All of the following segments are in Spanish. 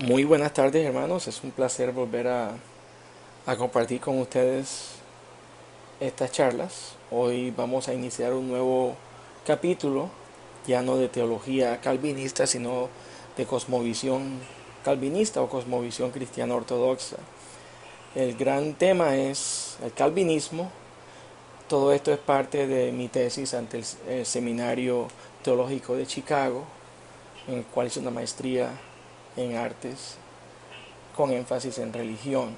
Muy buenas tardes, hermanos. Es un placer volver a compartir con ustedes estas charlas. Hoy vamos a iniciar un nuevo capítulo, ya no de teología calvinista, sino de cosmovisión calvinista o cosmovisión cristiana ortodoxa. El gran tema es el calvinismo. Todo esto es parte de mi tesis ante el Seminario Teológico de Chicago, en el cual hice una maestría en artes con énfasis en religión.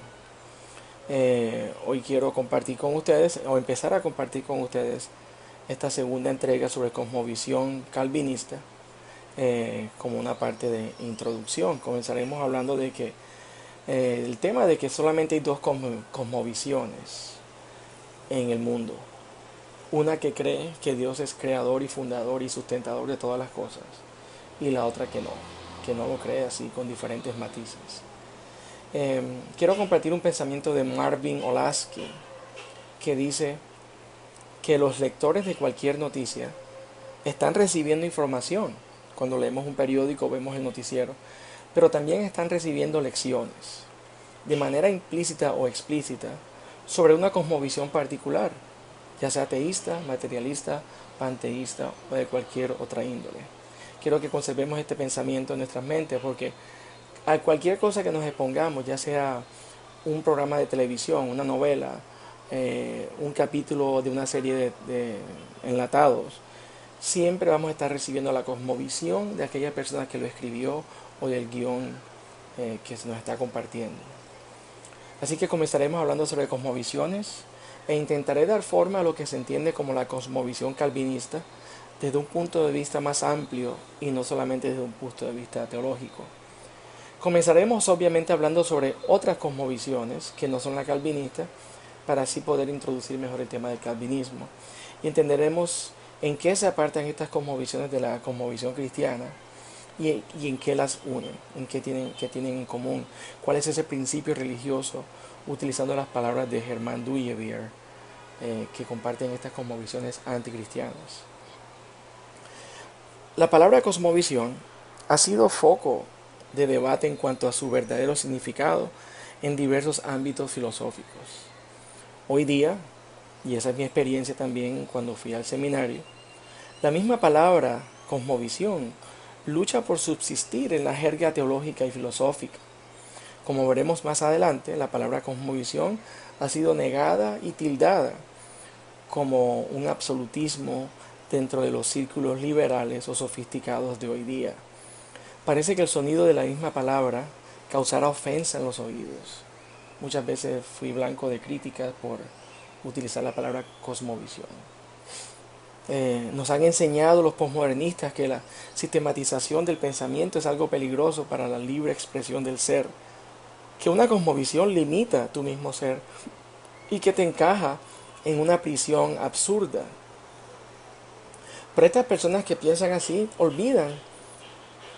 Hoy quiero compartir con ustedes, o empezar a compartir con ustedes, esta segunda entrega sobre cosmovisión calvinista, como una parte de introducción. Comenzaremos hablando de que el tema de que solamente hay dos cosmovisiones en el mundo. Una que cree que Dios es creador y fundador y sustentador de todas las cosas, y la otra que no lo cree, así con diferentes matices. Quiero compartir un pensamiento de Marvin Olasky, que dice que los lectores de cualquier noticia están recibiendo información. Cuando leemos un periódico, vemos el noticiero, pero también están recibiendo lecciones, de manera implícita o explícita, sobre una cosmovisión particular, ya sea ateísta, materialista, panteísta o de cualquier otra índole. Quiero que conservemos este pensamiento en nuestras mentes, porque a cualquier cosa que nos expongamos, ya sea un programa de televisión, una novela, un capítulo de una serie de enlatados, siempre vamos a estar recibiendo la cosmovisión de aquella persona que lo escribió o del guión que se nos está compartiendo. Así que comenzaremos hablando sobre cosmovisiones e intentaré dar forma a lo que se entiende como la cosmovisión calvinista desde un punto de vista más amplio y no solamente desde un punto de vista teológico. Comenzaremos obviamente hablando sobre otras cosmovisiones que no son la calvinista, para así poder introducir mejor el tema del calvinismo. Y entenderemos en qué se apartan estas cosmovisiones de la cosmovisión cristiana y en qué las unen, en qué tienen en común, cuál es ese principio religioso, utilizando las palabras de Germán Duyevier, que comparten estas cosmovisiones anticristianas. La palabra cosmovisión ha sido foco de debate en cuanto a su verdadero significado en diversos ámbitos filosóficos. Hoy día, y esa es mi experiencia también cuando fui al seminario, la misma palabra cosmovisión lucha por subsistir en la jerga teológica y filosófica. Como veremos más adelante, la palabra cosmovisión ha sido negada y tildada como un absolutismo dentro de los círculos liberales o sofisticados de hoy día. Parece que el sonido de la misma palabra causará ofensa en los oídos. Muchas veces fui blanco de críticas por utilizar la palabra cosmovisión. Nos han enseñado los posmodernistas que la sistematización del pensamiento es algo peligroso para la libre expresión del ser, que una cosmovisión limita tu mismo ser y que te encaja en una prisión absurda. Pero estas personas que piensan así olvidan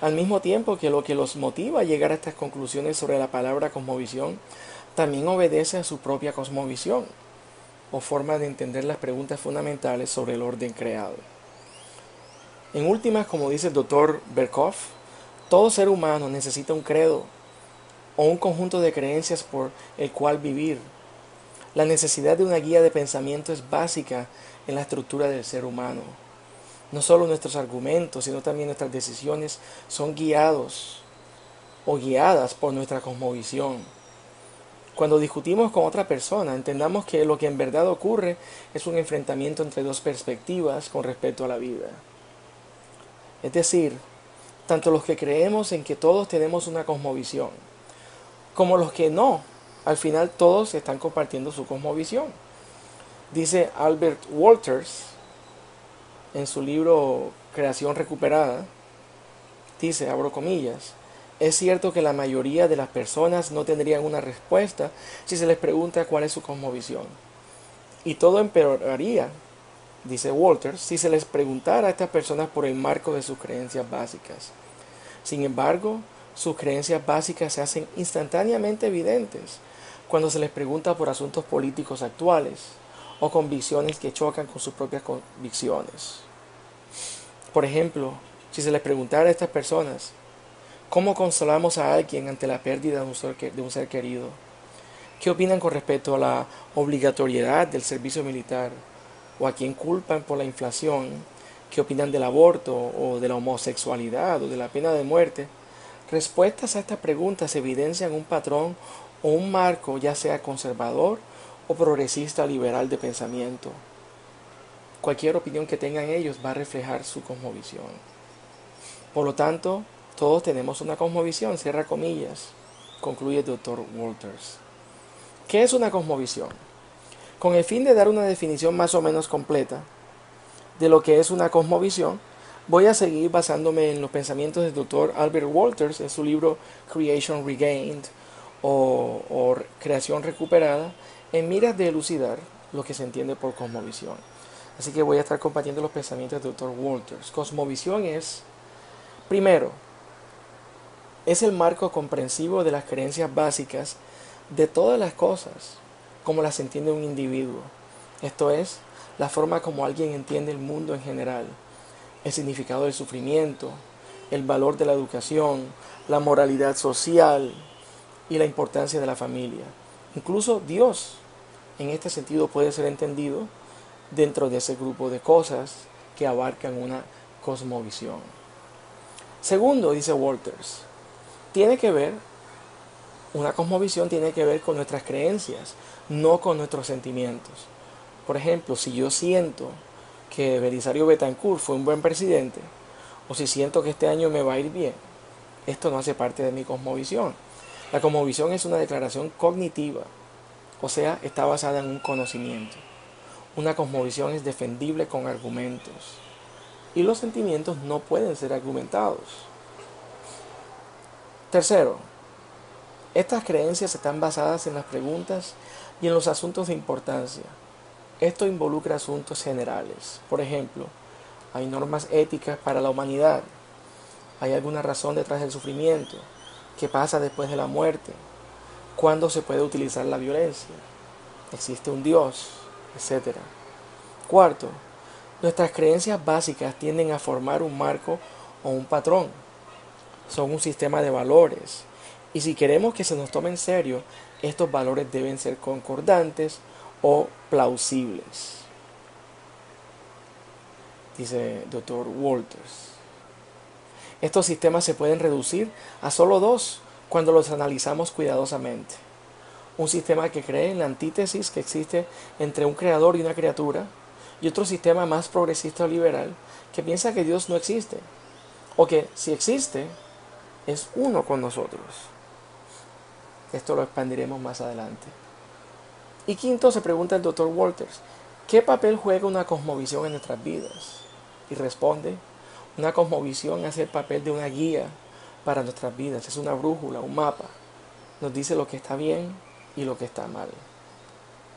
al mismo tiempo que lo que los motiva a llegar a estas conclusiones sobre la palabra cosmovisión también obedece a su propia cosmovisión o forma de entender las preguntas fundamentales sobre el orden creado. En últimas, como dice el doctor Berkhoff, todo ser humano necesita un credo o un conjunto de creencias por el cual vivir. La necesidad de una guía de pensamiento es básica en la estructura del ser humano. No solo nuestros argumentos, sino también nuestras decisiones son guiados o guiadas por nuestra cosmovisión. Cuando discutimos con otra persona, entendamos que lo que en verdad ocurre es un enfrentamiento entre dos perspectivas con respecto a la vida. Es decir, tanto los que creemos en que todos tenemos una cosmovisión, como los que no, al final todos están compartiendo su cosmovisión. Dice Albert Walters en su libro Creación Recuperada, dice, abro comillas, es cierto que la mayoría de las personas no tendrían una respuesta si se les pregunta cuál es su cosmovisión. Y todo empeoraría, dice Walters, si se les preguntara a estas personas por el marco de sus creencias básicas. Sin embargo, sus creencias básicas se hacen instantáneamente evidentes cuando se les pregunta por asuntos políticos actuales o convicciones que chocan con sus propias convicciones. Por ejemplo, si se les preguntara a estas personas ¿Cómo consolamos a alguien ante la pérdida de un ser querido? ¿Qué opinan con respecto a la obligatoriedad del servicio militar? ¿O a quién culpan por la inflación? ¿Qué opinan del aborto o de la homosexualidad o de la pena de muerte? Respuestas a estas preguntas evidencian un patrón o un marco, ya sea conservador o progresista liberal de pensamiento. Cualquier opinión que tengan ellos va a reflejar su cosmovisión. Por lo tanto, todos tenemos una cosmovisión, cierra comillas, concluye el Dr. Walters. ¿Qué es una cosmovisión? Con el fin de dar una definición más o menos completa de lo que es una cosmovisión, voy a seguir basándome en los pensamientos del Dr. Albert Walters en su libro Creation Regained o Creación Recuperada, en miras de elucidar lo que se entiende por cosmovisión. Así que voy a estar compartiendo los pensamientos del Dr. Walters. Cosmovisión es, primero, es el marco comprensivo de las creencias básicas de todas las cosas, como las entiende un individuo. Esto es, la forma como alguien entiende el mundo en general, el significado del sufrimiento, el valor de la educación, la moralidad social y la importancia de la familia. Incluso Dios, en este sentido, puede ser entendido dentro de ese grupo de cosas que abarcan una cosmovisión. Segundo, dice Walters, una cosmovisión tiene que ver con nuestras creencias, no con nuestros sentimientos. Por ejemplo, si yo siento que Belisario Betancourt fue un buen presidente, o si siento que este año me va a ir bien, esto no hace parte de mi cosmovisión. La cosmovisión es una declaración cognitiva, o sea, está basada en un conocimiento. Una cosmovisión es defendible con argumentos, y los sentimientos no pueden ser argumentados. Tercero, estas creencias están basadas en las preguntas y en los asuntos de importancia. Esto involucra asuntos generales. Por ejemplo, ¿hay normas éticas para la humanidad? ¿Hay alguna razón detrás del sufrimiento? ¿Qué pasa después de la muerte? ¿Cuándo se puede utilizar la violencia? ¿Existe un Dios? Etcétera. Cuarto, nuestras creencias básicas tienden a formar un marco o un patrón. Son un sistema de valores. Y si queremos que se nos tome en serio, estos valores deben ser concordantes o plausibles, dice Dr. Walters. Estos sistemas se pueden reducir a solo dos cuando los analizamos cuidadosamente. Un sistema que cree en la antítesis que existe entre un creador y una criatura, y otro sistema más progresista o liberal que piensa que Dios no existe, o que si existe, es uno con nosotros. Esto lo expandiremos más adelante. Y quinto, se pregunta el Dr. Walters, ¿qué papel juega una cosmovisión en nuestras vidas? Y responde, una cosmovisión hace el papel de una guía para nuestras vidas, es una brújula, un mapa. Nos dice lo que está bien y lo que está mal.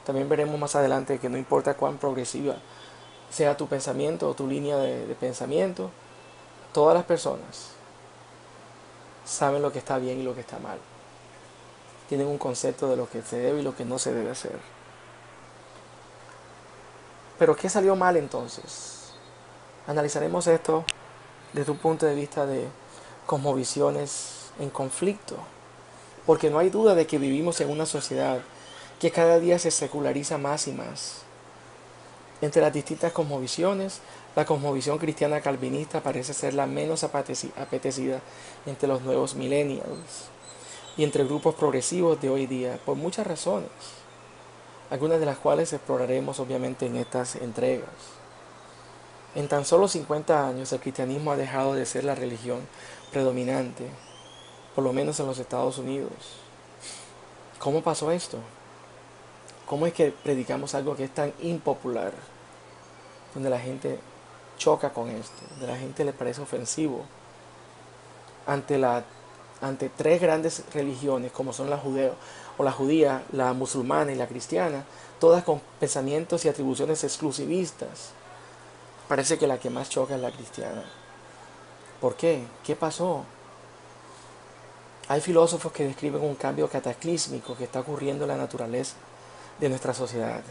También veremos más adelante que no importa cuán progresiva sea tu pensamiento o tu línea de pensamiento, todas las personas saben lo que está bien y lo que está mal. Tienen un concepto de lo que se debe y lo que no se debe hacer. Pero ¿qué salió mal entonces? Analizaremos esto desde un punto de vista de cosmovisiones en conflicto, porque no hay duda de que vivimos en una sociedad que cada día se seculariza más y más. Entre las distintas cosmovisiones, la cosmovisión cristiana calvinista parece ser la menos apetecida entre los nuevos millennials y entre grupos progresivos de hoy día, por muchas razones, algunas de las cuales exploraremos obviamente en estas entregas. En tan solo 50 años el cristianismo ha dejado de ser la religión predominante, por lo menos en los Estados Unidos. ¿Cómo pasó esto? ¿Cómo es que predicamos algo que es tan impopular, donde la gente choca con esto, donde la gente le parece ofensivo, ante tres grandes religiones como son la judía, la musulmana y la cristiana, todas con pensamientos y atribuciones exclusivistas? Parece que la que más choca es la cristiana. ¿Por qué? ¿Qué pasó? Hay filósofos que describen un cambio cataclísmico que está ocurriendo en la naturaleza de nuestra sociedad.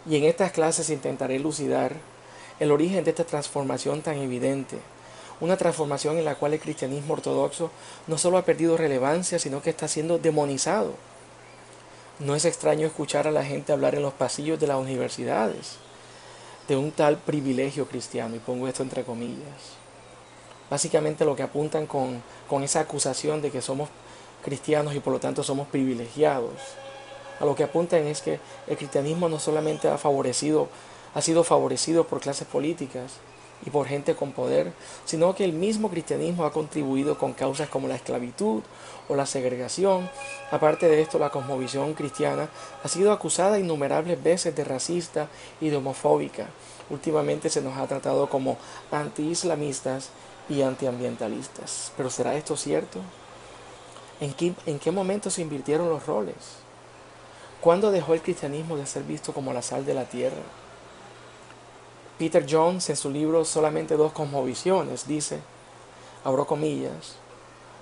Y en estas clases intentaré elucidar el origen de esta transformación tan evidente, una transformación en la cual el cristianismo ortodoxo no solo ha perdido relevancia, sino que está siendo demonizado. No es extraño escuchar a la gente hablar en los pasillos de las universidades de un tal privilegio cristiano, y pongo esto entre comillas. Básicamente lo que apuntan con esa acusación de que somos cristianos y por lo tanto somos privilegiados, a lo que apuntan es que el cristianismo no solamente ha sido favorecido por clases políticas y por gente con poder, sino que el mismo cristianismo ha contribuido con causas como la esclavitud o la segregación. Aparte de esto, la cosmovisión cristiana ha sido acusada innumerables veces de racista y de homofóbica. Últimamente se nos ha tratado como anti-islamistas y antiambientalistas. ¿Pero será esto cierto? ¿En qué momento se invirtieron los roles? ¿Cuándo dejó el cristianismo de ser visto como la sal de la tierra? Peter Jones, en su libro Solamente dos cosmovisiones, dice, abro comillas,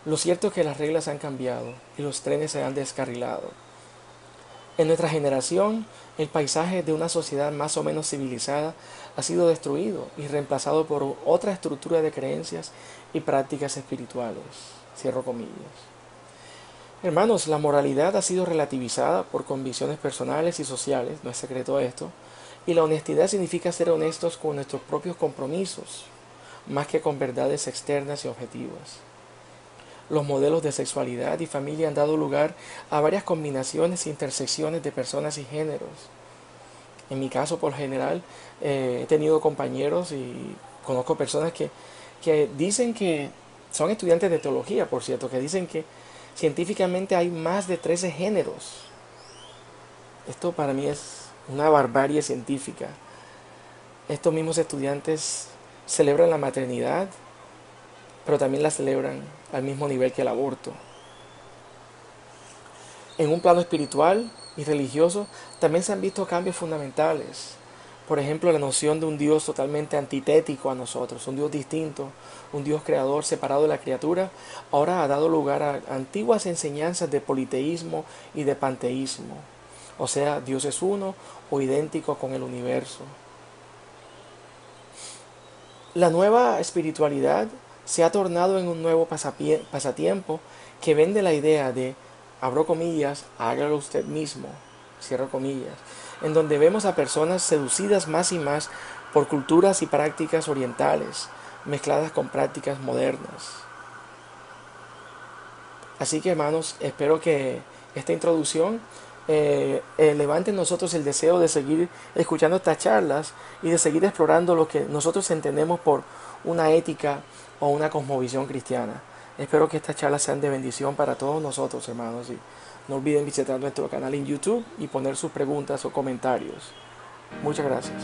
lo cierto es que las reglas han cambiado y los trenes se han descarrilado. En nuestra generación, el paisaje de una sociedad más o menos civilizada ha sido destruido y reemplazado por otra estructura de creencias y prácticas espirituales. Cierro comillas. Hermanos, la moralidad ha sido relativizada por convicciones personales y sociales, no es secreto esto, y la honestidad significa ser honestos con nuestros propios compromisos, más que con verdades externas y objetivas. Los modelos de sexualidad y familia han dado lugar a varias combinaciones e intersecciones de personas y géneros. En mi caso, por general, he tenido compañeros y conozco personas que dicen que son estudiantes de teología, por cierto, que dicen que científicamente hay más de 13 géneros. Esto para mí es una barbarie científica. Estos mismos estudiantes celebran la maternidad, pero también la celebran al mismo nivel que el aborto. En un plano espiritual y religioso también se han visto cambios fundamentales. Por ejemplo, la noción de un Dios totalmente antitético a nosotros, un Dios distinto, un Dios creador separado de la criatura, ahora ha dado lugar a antiguas enseñanzas de politeísmo y de panteísmo. O sea, Dios es uno o idéntico con el universo. La nueva espiritualidad se ha tornado en un nuevo pasatiempo que vende la idea de, abro comillas, hágalo usted mismo, cierro comillas, en donde vemos a personas seducidas más y más por culturas y prácticas orientales, mezcladas con prácticas modernas. Así que hermanos, espero que esta introducción levante en nosotros el deseo de seguir escuchando estas charlas y de seguir explorando lo que nosotros entendemos por una ética o una cosmovisión cristiana. Espero que estas charlas sean de bendición para todos nosotros, hermanos. Y no olviden visitar nuestro canal en YouTube y poner sus preguntas o comentarios. Muchas gracias.